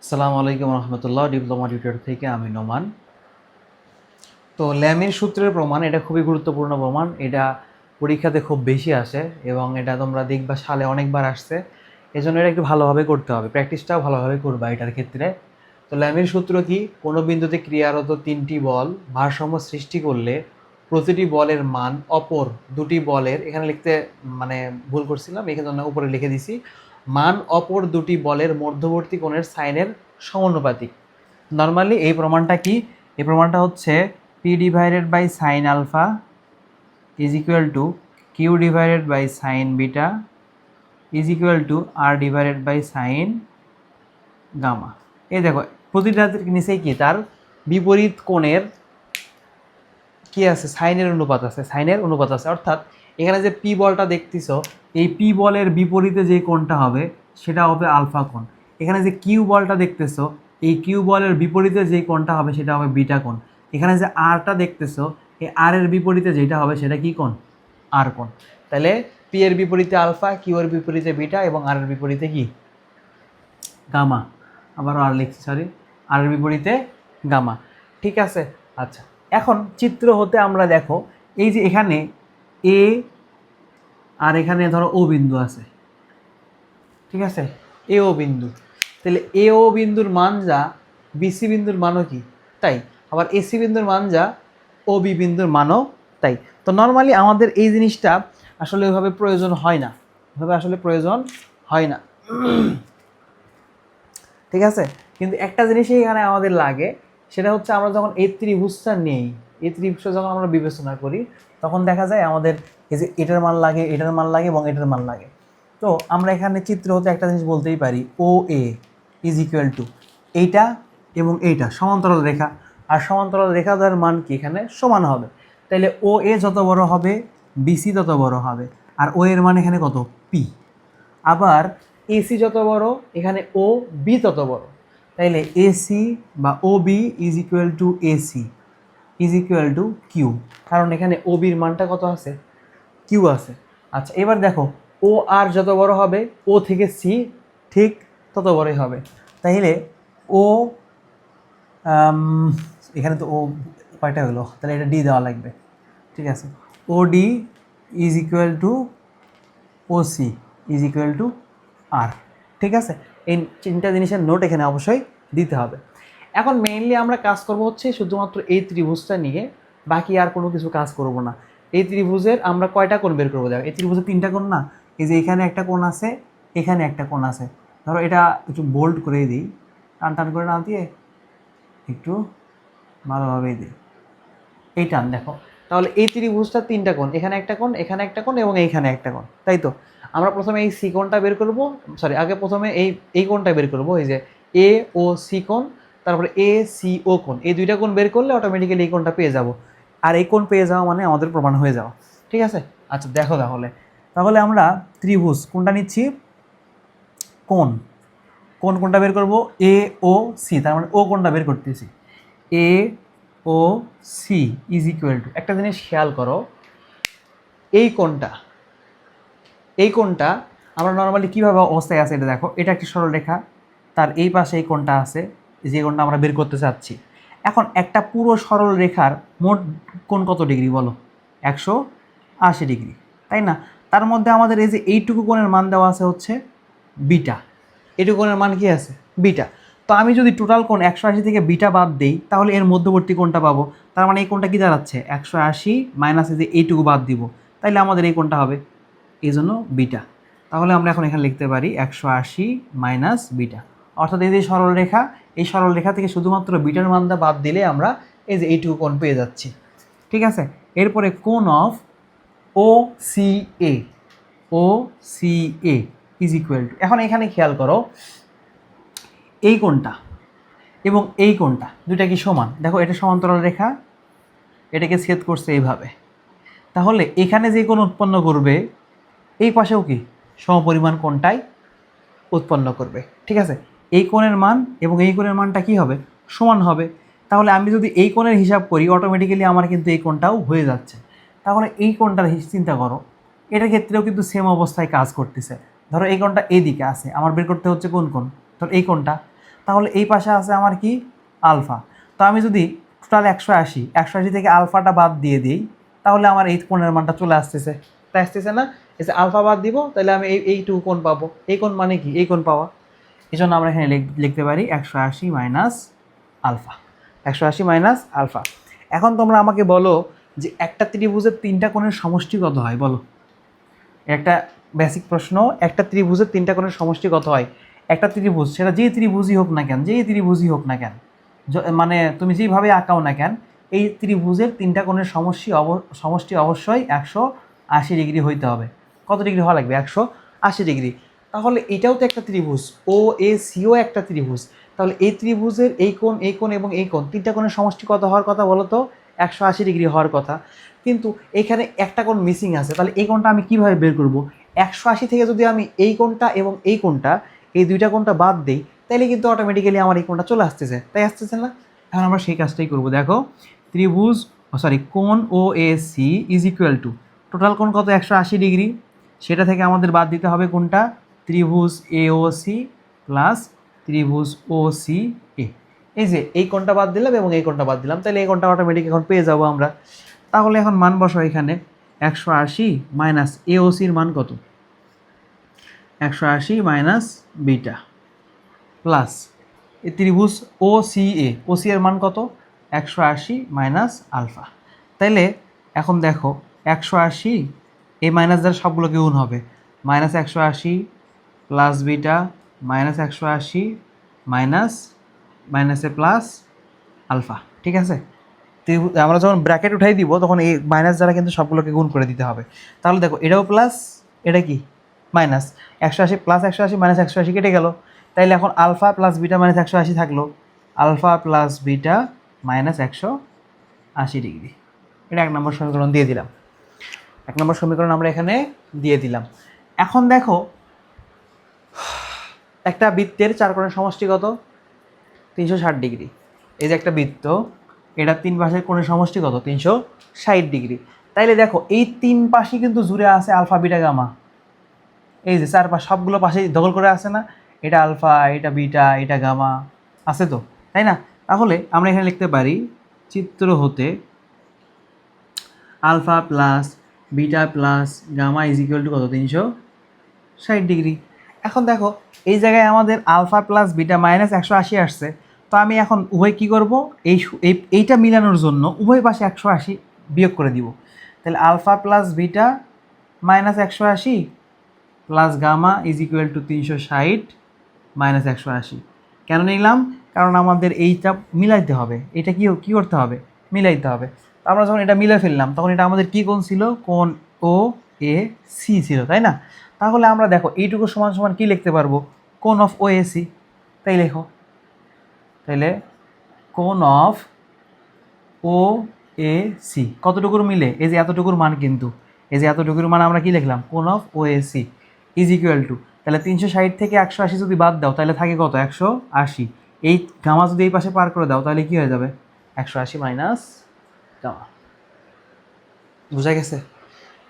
আসসালামু আলাইকুম রহমতুল্লাহ। Diploma tutor থেকে আমি নোমান। তো ল্যামির সূত্রের প্রমাণ এটা খুবই গুরুত্বপূর্ণ প্রমাণ। এটা পরীক্ষাতে খুব বেশি আসে এবং এটা তোমরা দেখবা সালে অনেকবার আসছে। এজন্য এটা একটু ভালোভাবে করতে হবে, প্র্যাকটিসটাও ভালোভাবে করবা এটার ক্ষেত্রে। তো ল্যামির সূত্র কি? কোনো বিন্দুতে ক্রিয়ারত তিনটি বল ভারসাম্য সৃষ্টি করলে প্রতিটি বলের মান অপর দুটি বলের, এখানে লিখতে মানে ভুল করছিলাম, এখানে উপরে লিখে দিছি, মান অপর দুটি বলের মধ্যবর্তী কোণের সাইনের সমানুপাতিক। নর্মালি এই প্রমাণটা কি? এই প্রমাণটা হচ্ছে P divided by sine alpha is equal to Q divided by sine beta is equal to R divided by sine gamma. এই দেখো প্রতিটার নিচেই কি তার বিপরীত কোণের কি আছে, সাইনের অনুপাত আছে, সাইনের অনুপাত আছে। অর্থাৎ এখানে যে পি বলটা দেখতেছ, এই পি বলের বিপরীতে যে কোণটা হবে সেটা হবে আলফা কোণ। এখানে যে কিউ বলটা দেখতেছ, এই কিউ বলের বিপরীতে যে কোণটা হবে সেটা হবে বিটা কোণ। এখানে যে আরটা দেখতেছ, এই আর এর বিপরীতে যেটা হবে সেটা কি কোণ? আর কোণ। তাহলে পি এর বিপরীতে আলফা, কিউ এর বিপরীতে বিটা এবং আর এর বিপরীতে কি? গামা। আবারও আর লিখছি, সরি, আর এর বিপরীতে গামা। ঠিক আছে। আচ্ছা, এখন চিত্র হতে আমরা দেখো এই যে এখানে এ আর এখানে ধরো ও বিন্দু আছে, ঠিক আছে, এ ও বিন্দু। তাহলে এ ও বিন্দুর মান যা, বিসি বিন্দুর মানও কি তাই, আবার এসি বিন্দুর মান যা, ও বি বিন্দুর মানও তাই। তো নর্মালি আমাদের এই জিনিসটা আসলে ওইভাবে প্রয়োজন হয় না, ওইভাবে আসলে প্রয়োজন হয় না, ঠিক আছে। কিন্তু একটা জিনিসই এখানে আমাদের লাগে, সেটা হচ্ছে আমরা যখন এই ত্রিভুজটা নেই, এই ত্রিভুজটা যখন আমরা বিবেচনা করি, তখন দেখা যায় আমাদের এই যে এটার মান লাগে, এটার মান লাগে এবং এটার মান লাগে। তো আমরা এখানে চিত্র হতে একটা জিনিস বলতেই পারি, ও এ ইজ ইকুয়াল টু এইটা এবং এইটা সমান্তরাল রেখা, আর সমান্তরাল রেখাটার মান কি এখানে সমান হবে। তাইলে ও এ যত বড় হবে বিসি তত বড় হবে, আর ও এর মান এখানে কত? পি। আবার এসি যত বড় এখানে ও বি তত বড়, তাইলে এসি বা O B is equal to AC is equal to Q, কারণ এখানে ও বির মানটা কত আছে? কিউ আছে। আচ্ছা, এবার দেখো ও আর যত বড় হবে ও থেকে সি ঠিক তত বড়ই হবে। তাইলে ও এখানে তো ও কয়টা হলো, তাহলে এটা ডি দেওয়া লাগবে, ঠিক আছে। O D is equal to O C is equal to R, ঠিক আছে। এই তিনটা জিনিসের নোট এখানে অবশ্যই দিতে হবে। এখন মেইনলি আমরা কাজ করব হচ্ছে শুধুমাত্র এই ত্রিভুজটা নিয়ে, বাকি আর কোনো কিছু কাজ করব না। এই ত্রিভুজের আমরা কয়টা কোণ বের করবো? দেখো এই ত্রিভুজের তিনটা কোণ না, এই যে এখানে একটা কোণ আছে, এখানে একটা কোণ আছে। ধরো এটা একটু বোল্ড করে দিই, টান টান করে না দিয়ে একটু ভালোভাবেই দিই, এই টান দেখো। তাহলে এই ত্রিভুজটা তিনটা কোণ, এখানে একটা কোণ, এখানে একটা কোণ এবং এইখানে একটা কোণ, তাই তো। আমরা প্রথমে এই সি কোণটা বের করব, সরি আগে প্রথমে এই কোণটা বের করব, এই যে এ ও সি কোণ, তারপরে এ সি ও কোণ, এই দুইটা কোণ বের করলে অটোমেটিক্যালি এই কোণটা পেয়ে যাব। আর এই কোণ পেয়ে যাওয়া মানে আমাদের প্রমাণ হয়ে যাওয়া, ঠিক আছে। আচ্ছা দেখো তাহলে, তাহলে আমরা ত্রিভুজ কোনটা নিচ্ছি? কোণ। কোনটা বের করব? এ ও সি, তার মানে ও কোণটা বের করতেছি। এ O C is equal two, একটা জিনিস খেয়াল করো, এই কোণটা, এই কোণটা আমরা নর্মালি কীভাবে অবস্থায় আছে এটা দেখো, এটা একটি সরলরেখা, তার এই পাশে এই কোণটা আছে, যে কোণটা আমরা বের করতে চাচ্ছি। এখন একটা পুরো সরল রেখার মোট কোণ কত ডিগ্রি বলো? 180 ডিগ্রি, তাই না? তার মধ্যে আমাদের এই যে এইটুকু কোণের মান দেওয়া আছে হচ্ছে বিটা, এইটুকু কোণের মান কি আছে? বিটা। তো আমি যদি টোটাল কোণ 180 থেকে বিটা বাদ দিই, তাহলে এর মধ্যবর্তী কোণটা পাবো। তার মানে এই কোণটা কি দাঁড়াচ্ছে? 180 মাইনাস এই যে এইটুকু বাদ দিব, তাইলে আমাদের এই কোণটা হবে এই জন্য বিটা। তাহলে আমরা এখন এখানে লিখতে পারি 180 মাইনাস বিটা, অর্থাৎ এই যে সরলরেখা, এই সরলরেখা থেকে শুধুমাত্র বিটার মানটা বাদ দিলে আমরা এই যে এইটুকু কোণ পেয়ে যাচ্ছি, ঠিক আছে। এরপরে কোণ of O C A, O C A is equal to, এখন এখানে খেয়াল করো এই কোণটা এবং এই কোণটা দুইটা কি সমান? দেখো এটা সমান্তরাল রেখা, এটাকে ছেদ করছে এইভাবে, তাহলে এখানে যে কোণ উৎপন্ন করবে এই পাশেও কি সমপরিমাণ কোণটাই উৎপন্ন করবে, ঠিক আছে। এই কোণের মান এবং এই কোণের মানটা কি হবে? সমান হবে। তাহলে আমি যদি এই কোণের হিসাব করি অটোমেটিক্যালি আমার কিন্তু এই কোণটাও হয়ে যাচ্ছে। তাহলে এই কোণটার চিন্তা করো, এটার ক্ষেত্রেও কিন্তু সেম অবস্থায় কাজ করতেছে। ধরো এই কোণটা এইদিকে আছে, আমার বের করতে হচ্ছে কোন কোণ? ধরো এই কোণটা। তাহলে এই পাশে আছে আমার কি আলফা। তো আমি যদি টোটাল 180 থেকে আলফাটা বাদ দিয়ে দিই তাহলে আমার এই কোণের মানটা চলে আসতেছে, তাই আসতেছে না? এসে আলফা বাদ দিব তাহলে আমি এইটুকু কোণ পাবো। এই কোণ মানে কি? এই কোণ পাওয়া। এই জন্য আমরা এখানে লিখতে পারি 180 মাইনাস আলফা, 180 মাইনাস আলফা। এখন তোমরা আমাকে বলো যে একটা ত্রিভুজের তিনটা কোণের সমষ্টি কত হয় বলো। একটা বেসিক প্রশ্ন, একটা ত্রিভুজের তিনটা কোণের সমষ্টি কত হয়? একটা ত্রিভুজ, সেটা যেই ত্রিভুজই হোক না কেন, মানে তুমি যেইভাবে আঁকাও না কেন, এই ত্রিভুজের তিনটা কোণের সমষ্টি অবশ্যই 180 ডিগ্রি হইতে হবে। কত ডিগ্রি হওয়া লাগবে? 180 ডিগ্রি। তাহলে এটাও তো একটা ত্রিভুজ, ও এ সিও একটা ত্রিভুজ। তাহলে এই ত্রিভুজের এই কোণ এবং এই কোণ, তিনটা কোণের সমষ্টি কত হওয়ার কথা বলো তো? 180 ডিগ্রি হওয়ার কথা। কিন্তু এখানে একটা কোণ মিসিং আছে, তাহলে এই কোণটা আমি কিভাবে বের করব? 180 থেকে যদি আমি এই কোণটা এবং এই কোণটা, এই দুইটা কোণটা বাদ দিই, তাহলে কিন্তু অটোমেটিক্যালি আমার এই কোণটা চলে আসতেছে, তাই আসতেছে না? এখন আমরা সেই কাজটাই করব। দেখো, ত্রিভুজ কোণ O A C is equal to total কোণ কত? 180 ডিগ্রি। সেটা থেকে আমাদের বাদ দিতে হবে কোনটা? ত্রিভুজ এ ও সি প্লাস ত্রিভুজ ও সি এ। এই যে এই কোণটা বাদ দিলাম এবং এই কোণটা বাদ দিলাম, তাহলে এই কোণটা অটোমেটিক এখন পেয়ে যাবো আমরা। তাহলে এখন মান বসাও এখানে, 180 মাইনাস এ ও সির মান কত? 180 মাইনাস বিটা প্লাস এই ত্রিভুজ ও সি এর মান কত? 180 মাইনাস আলফা। তাইলে এখন দেখো, 180 এই মাইনাস দ্বারা সবগুলোকে গুণ হবে, মাইনাস 180 প্লাস বিটা মাইনাস 180 মাইনাসে প্লাস আলফা। ঠিক আছে? আমরা যখন ব্র্যাকেট উঠাই দিব তখন এই মাইনাস দ্বারা কিন্তু সবগুলোকে গুণ করে দিতে হবে। তাহলে দেখো, এটাও প্লাস, এটা কি মাইনাস। 180 প্লাস 180 মাইনাস 180 কেটে গেল। তাইলে এখন আলফা প্লাস বিটা মাইনাস 180 থাকলো, alpha plus beta minus 180 degree. এটা 1 নম্বর সমীকরণ দিয়ে দিলাম। 1 নম্বর সমীকরণ আমরা এখানে দিয়ে দিলাম। এখন দেখো, একটা বৃত্তের চার কোণের সমষ্টি কত? 360 ডিগ্রি। এই যে একটা বৃত্ত, এটা তিন পাশের কোণের সমষ্টি কত? 360 ডিগ্রি। তাইলে দেখো, এই তিন পাশে কিন্তু জুড়ে আছে আলফা বিটা গামা। এই যে চার পাশ সবগুলো পাশে দখল করে আছে না? এটা আলফা, এটা বিটা, এটা গামা আছে তো, তাই না? তাহলে আমরা এখানে লিখতে পারি চিত্র হতে alpha plus beta plus gamma is equal to কত? 360 ডিগ্রি। এখন দেখো, এই জায়গায় আমাদের আলফা প্লাস বিটা মাইনাস 180 আসছে। তো আমি এখন উভয় কী করব? এইটা মিলানোর জন্য উভয় পাশে 180 বিয়োগ করে দিব। তাহলে alpha plus beta minus 180 plus gamma is equal to 360 minus 180। কেন নিলাম? কারণ আমাদের এইটা মিলাইতে হবে। এটা কী করতে হবে? মিলাইতে হবে। তো আমরা যখন এটা মিলে ফেললাম তখন এটা আমাদের কী কোণ ছিল? কোণ ও এ সি ছিল, তাই না? তাহলে আমরা দেখো, এইটুকু সমান সমান কী লিখতে পারবো? কোণ অফ ও এ সি। তাই লেখো, তাইলে কোণ অফ ও এ সি কতটুকুর মিলে? এই যে এতটুকুর মান, কিন্তু এই যে এতটুকুর মান আমরা কি লিখলাম? কোণ of O A C is equal to, তাহলে 360 থেকে 180 যদি বাদ দাও তাহলে থাকে কত? 180। এই গামা যদি এই পাশে পার করে দাও তাহলে কি হয়ে যাবে? 180 মাইনাস গামা। বুঝা গেছে?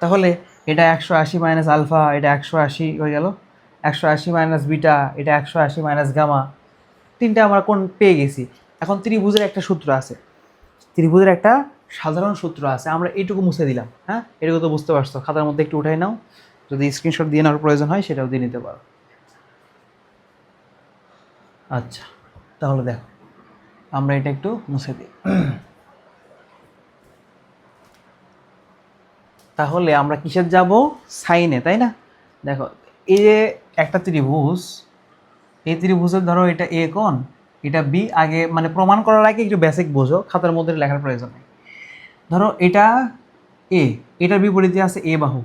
তাহলে এটা 180 মাইনাস আলফা, এটা 180 হয়ে গেল, 180 মাইনাস বিটা, এটা 180 মাইনাস গামা। তিনটা আমরা কোণ পেয়ে গেছি। এখন ত্রিভুজের একটা সূত্র আছে, ত্রিভুজের একটা সাধারণ সূত্র আছে। আমরা এইটুকু মুছে দিলাম। হ্যাঁ, এটুকু তো বুঝতে পারছো। খাতার মধ্যে একটু উঠাই নাও, যদি স্ক্রিনশট দিয়ে নেওয়ার প্রয়োজন হয় সেটাও দিয়ে নিতে পারো। আচ্ছা, তাহলে দেখো, আমরা এটা একটু মুছে দিই। তাহলে আমরা কিসের যাব? সাইনে, তাই না? দেখো, এই যে একটা ত্রিভুজ, এই ত্রিভুজের ধরো এটা এ কোণ, এটা বি। আগে মানে প্রমাণ করার আগে একটু বেসিক বোঝো, খাতার মধ্যে লেখার প্রয়োজন নেই। ধরো এটা এ, এটার বিপরীতে আছে এ বাহু,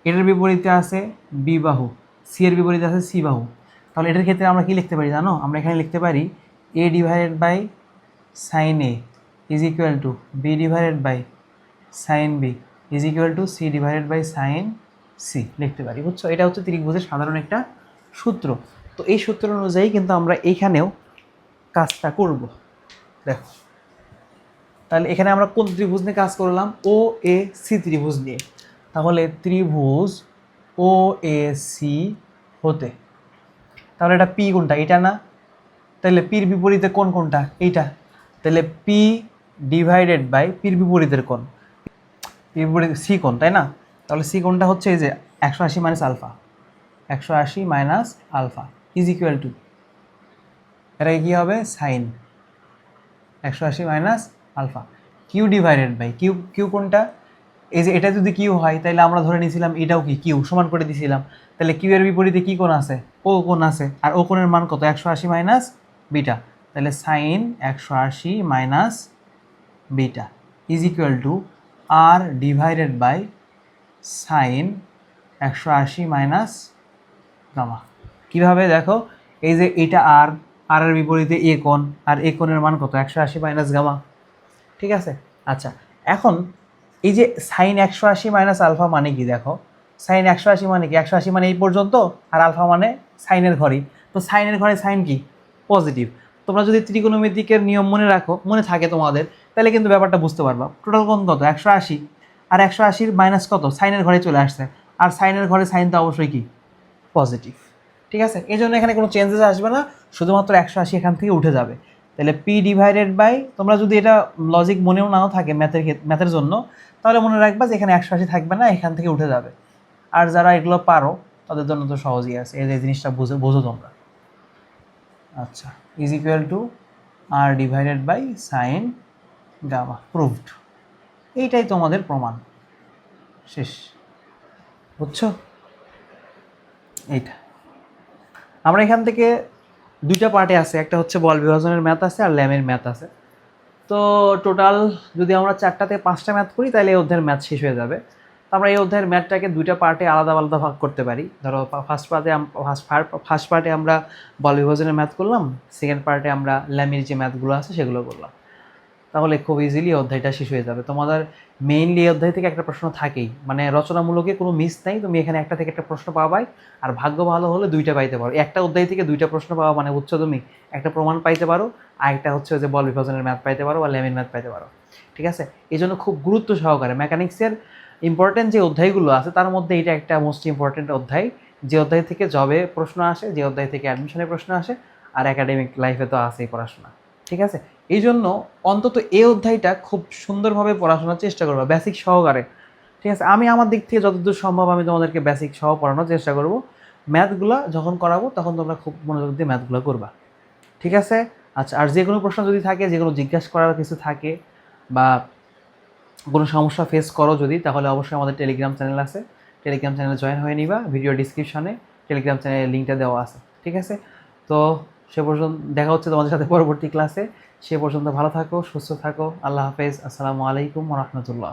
এটার বিপরীতে আছে বি বাহু, সি এর বিপরীতে আছে সি বাহু। তাহলে এটার ক্ষেত্রে আমরা কি লিখতে পারি জানো? আমরা এখানে লিখতে পারি A divided by sine A is equal to B divided by sine B is equal to C divided by sine C লিখতে পারি। বুঝছো? এটা হচ্ছে ত্রিভুজের সাধারণ একটা সূত্র। তো এই সূত্র অনুযায়ী কিন্তু আমরা এইখানেও কাজটা করব। দেখো, তাহলে এখানে আমরা কোন ত্রিভুজ নিয়ে কাজ করলাম? ও এ সি ত্রিভুজ নিয়ে। তাহলে ত্রিভুজ ও এ সি হতে, তাহলে এটা পি কোনটা? এটা না? তাহলে পির বিপরীতে কোণ কোনটা? এইটা। তাহলে পি ডিভাইডেড বাই পির বিপরীতের কোণ, পির বিপরীত সি কোণ, তাই না? তাহলে সি কোণটা হচ্ছে এই যে 180 minus alpha, 180 minus alpha is equal to, এটা কী হবে? Sine 180 minus alpha. Q divided by Q, Q কোনটা? এই যে এটা যদি কিউ হয় তাহলে আমরা ধরে নিয়েছিলাম এটাও কি কিউ, সমান করে দিয়েছিলাম। তাহলে কিউ এর বিপরীতে কী কোণ আছে? ও কোণ আছে। আর ও কোণের মান কত? 180 মাইনাস বিটা। তাহলে sine 180 minus beta is equal to R divided by sine 180 minus gamma. কীভাবে দেখো, এই যে এটা আর, আর এর বিপরীতে এ কোণ, আর এ কোণের মান কত? 180 মাইনাস গামা। ঠিক আছে? আচ্ছা, এখন এই যে সাইন 180 মাইনাস আলফা মানে কি? দেখো, সাইন 180 মানে কি? 180 মানে এই পর্যন্ত, আর আলফা মানে সাইনের ঘরই। তো সাইনের ঘরে সাইন কি? পজিটিভ। তোমরা যদি ত্রিকোণমিতিকের নিয়ম মনে রাখো, মনে থাকে তোমাদের, তাহলে কিন্তু ব্যাপারটা বুঝতে পারবা। টোটাল কোণ কত? 180, আর 180 মাইনাস কত? সাইনের ঘরে চলে আসছে, আর সাইনের ঘরে সাইন তো অবশ্যই কি? পজিটিভ। ঠিক আছে? এই জন্য এখানে কোনো চেঞ্জেস আসবে না, শুধুমাত্র 180 এখান থেকে উঠে যাবে। তাহলে পি ডিভাইডেড বাই, তোমরা যদি এটা লজিক মনেও নাও থাকে ম্যাথের জন্য, তাহলে মনে রাখবা যে এখানে 180 থাকবে না, এখান থেকে উঠে যাবে। আর যারা এগুলো পারো তাদের জন্য তো সহজই আছে, এই যে জিনিসটা বোঝো তোমরা। আচ্ছা, is equal to R divided by sine gamma, proved. এইটাই তোমাদের প্রমাণ, শেষ। বুঝছো? এইটা আমরা এখান থেকে দুইটা পার্টে আছে, একটা হচ্ছে বল বিভাজনের ম্যাথ আছে আর ল্যামের ম্যাথ আছে। তো টোটাল যদি আমরা 4টা থেকে 5টা ম্যাথ করি তাহলে এই অধ্যায়ের ম্যাথ শেষ হয়ে যাবে। তো আমরা এই অধ্যায়ের ম্যাথটাকে দুইটা পার্টে আলাদা আলাদা ভাগ করতে পারি। ধরো ফার্স্ট পার্টে আমরা বল বিভাজনের ম্যাথ করলাম, সেকেন্ড পার্টে আমরা ল্যামের যে ম্যাথগুলো আছে সেগুলো করলাম। তাহলে খুব ইজিলি অধ্যায়টা শেষ হয়ে যাবে। তোমাদের মেইনলি এই অধ্যায় থেকে একটা প্রশ্ন থাকেই, মানে রচনামূলকে কোনো মিস নাই, তুমি এখানে একটা থেকে একটা প্রশ্ন পাবাই। আর ভাগ্য ভালো হলে দুইটা পাইতে পারো, একটা অধ্যায় থেকে দুইটা প্রশ্ন পাওয়া মানে বুঝছো তুমি, একটা প্রমাণ পাইতে পারো, আর একটা হচ্ছে যে বল বিভাজনের ম্যাথ পাইতে পারো বা ল্যামের ম্যাথ পাইতে পারো। ঠিক আছে? এই জন্য খুব গুরুত্ব সহকারে মেকানিক্সের ইম্পর্টেন্ট যে অধ্যায়গুলো আছে তার মধ্যে এটা একটা মোস্ট ইম্পর্টেন্ট অধ্যায়, যে অধ্যায় থেকে জবে প্রশ্ন আসে, যে অধ্যায় থেকে অ্যাডমিশনের প্রশ্ন আসে, আর একাডেমিক লাইফে তো আছেই পড়াশোনা। ঠিক আছে? এই জন্য অন্তত এই অধ্যায়টা খুব সুন্দরভাবে পড়াশোনার চেষ্টা করবো, বেসিক সহকারে। ঠিক আছে? আমি আমার দিক থেকে যতদূর সম্ভব আমি তোমাদেরকে বেসিক সহ পড়ানোর চেষ্টা করব। ম্যাথগুলো যখন করাবো তখন তোমরা খুব মনোযোগ দিয়ে ম্যাথগুলো করবা। ঠিক আছে? আচ্ছা, আর যে কোনো প্রশ্ন যদি থাকে, যে কোনো জিজ্ঞাসা করার কিছু থাকে বা কোনো সমস্যা ফেস করো যদি, তাহলে অবশ্যই আমাদের টেলিগ্রাম চ্যানেল আছে, টেলিগ্রাম চ্যানেলে জয়েন হয়ে নিবা। ভিডিও ডিসক্রিপশনে টেলিগ্রাম চ্যানেলের লিঙ্কটা দেওয়া আছে। ঠিক আছে? তো সে পর্যন্ত দেখা হচ্ছে তোমাদের সাথে পরবর্তী ক্লাসে। সে পর্যন্ত ভালো থাকো, সুস্থ থাকো। আল্লাহ হাফেজ। আসসালামু আলাইকুম ওয়া রাহমাতুল্লাহ।